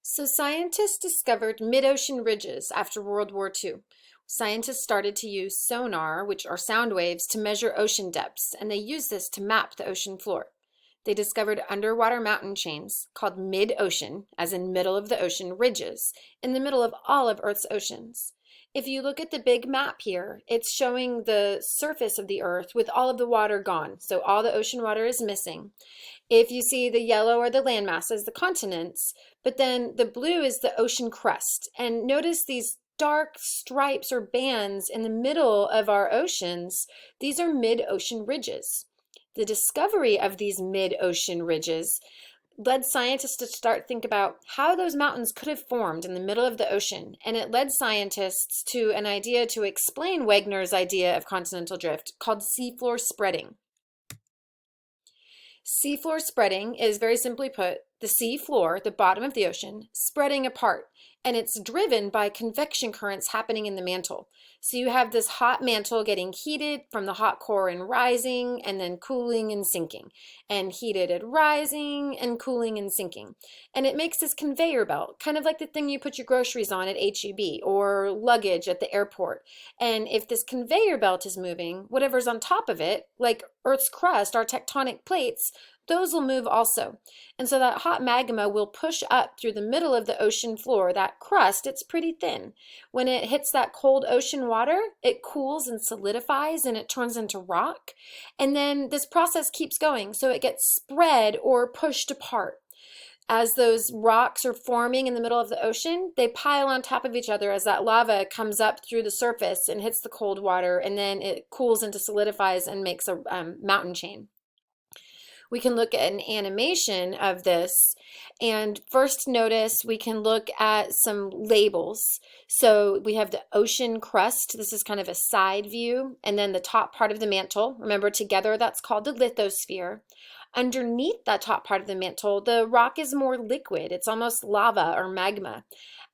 So scientists discovered mid-ocean ridges after World War II. Scientists started to use sonar, which are sound waves, to measure ocean depths, and they used this to map the ocean floor. They discovered underwater mountain chains called mid-ocean, as in middle of the ocean ridges, in the middle of all of Earth's oceans. If you look at the big map here, it's showing the surface of the Earth with all of the water gone. So all the ocean water is missing. If you see the yellow are the land masses, the continents, but then the blue is the ocean crust. And notice these dark stripes or bands in the middle of our oceans. These are mid-ocean ridges. The discovery of these mid-ocean ridges led scientists to start think about how those mountains could have formed in the middle of the ocean, and it led scientists to an idea to explain Wegener's idea of continental drift called seafloor spreading. Seafloor spreading is, very simply put, the sea floor, the bottom of the ocean, spreading apart, and it's driven by convection currents happening in the mantle. So you have this hot mantle getting heated from the hot core and rising, and then cooling and sinking, and heated and rising, and cooling and sinking. And it makes this conveyor belt, kind of like the thing you put your groceries on at H-E-B or luggage at the airport. And if this conveyor belt is moving, whatever's on top of it, like Earth's crust, our tectonic plates, those will move also. And so that hot magma will push up through the middle of the ocean floor. That crust, it's pretty thin. When it hits that cold ocean water, it cools and solidifies and it turns into rock. And then this process keeps going, so it gets spread or pushed apart. As those rocks are forming in the middle of the ocean, they pile on top of each other as that lava comes up through the surface and hits the cold water, and then it cools into solidifies and makes a mountain chain. We can look at an animation of this, and first notice we can look at some labels. So we have the ocean crust. This is kind of a side view, and then the top part of the mantle. Remember, together that's called the lithosphere. Underneath that top part of the mantle, the rock is more liquid. It's almost lava or magma.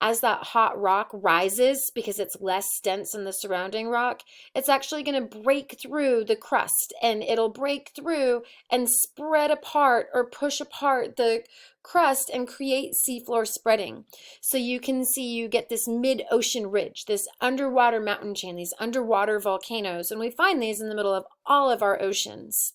As that hot rock rises, because it's less dense than the surrounding rock, it's actually going to break through the crust, and it'll break through and spread apart or push apart the crust and create seafloor spreading. So you can see you get this mid-ocean ridge, this underwater mountain chain, these underwater volcanoes, and we find these in the middle of all of our oceans.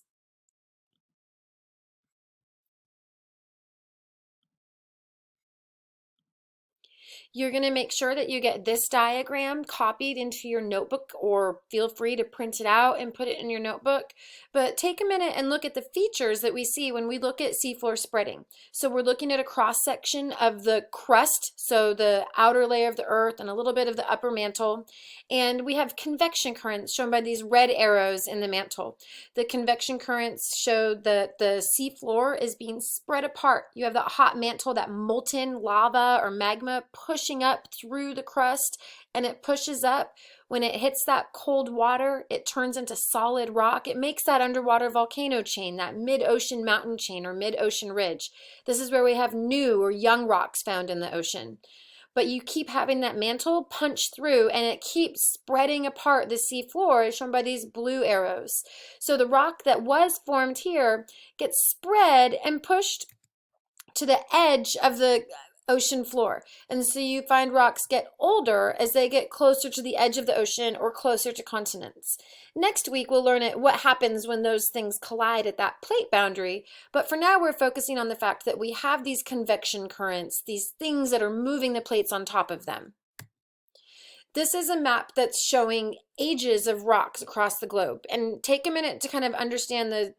You're going to make sure that you get this diagram copied into your notebook, or feel free to print it out and put it in your notebook. But take a minute and look at the features that we see when we look at seafloor spreading. So we're looking at a cross section of the crust, so the outer layer of the earth and a little bit of the upper mantle. And we have convection currents shown by these red arrows in the mantle. The convection currents show that the seafloor is being spread apart. You have that hot mantle, that molten lava or magma pushing up through the crust, and it pushes up. When it hits that cold water, it turns into solid rock. It makes that underwater volcano chain, that mid-ocean mountain chain or mid-ocean ridge. This is where we have new or young rocks found in the ocean. But you keep having that mantle punch through, and it keeps spreading apart the sea floor, as shown by these blue arrows. So the rock that was formed here gets spread and pushed to the edge of the ocean floor. And so you find rocks get older as they get closer to the edge of the ocean or closer to continents. Next week, we'll learn what happens when those things collide at that plate boundary. But for now, we're focusing on the fact that we have these convection currents, these things that are moving the plates on top of them. This is a map that's showing ages of rocks across the globe. And take a minute to kind of understand the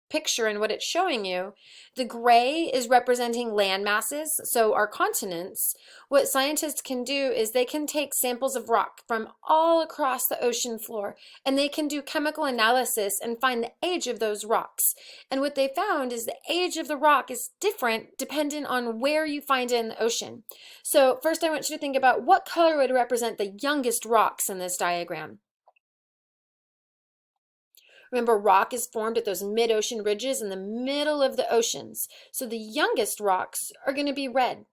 picture and what it's showing you. The gray is representing land masses, so our continents. What scientists can do is they can take samples of rock from all across the ocean floor, and they can do chemical analysis and find the age of those rocks. And what they found is the age of the rock is different dependent on where you find it in the ocean. So first I want you to think about what color would represent the youngest rocks in this diagram. Remember, rock is formed at those mid-ocean ridges in the middle of the oceans. So the youngest rocks are going to be red.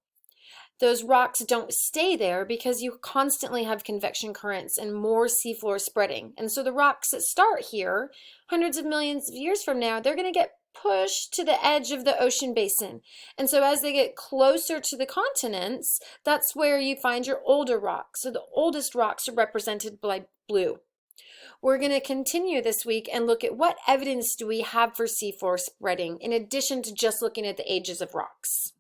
Those rocks don't stay there because you constantly have convection currents and more seafloor spreading. And so the rocks that start here, hundreds of millions of years from now, they're going to get push to the edge of the ocean basin. And so as they get closer to the continents, that's where you find your older rocks. So the oldest rocks are represented by blue. We're going to continue this week and look at what evidence do we have for seafloor spreading in addition to just looking at the ages of rocks.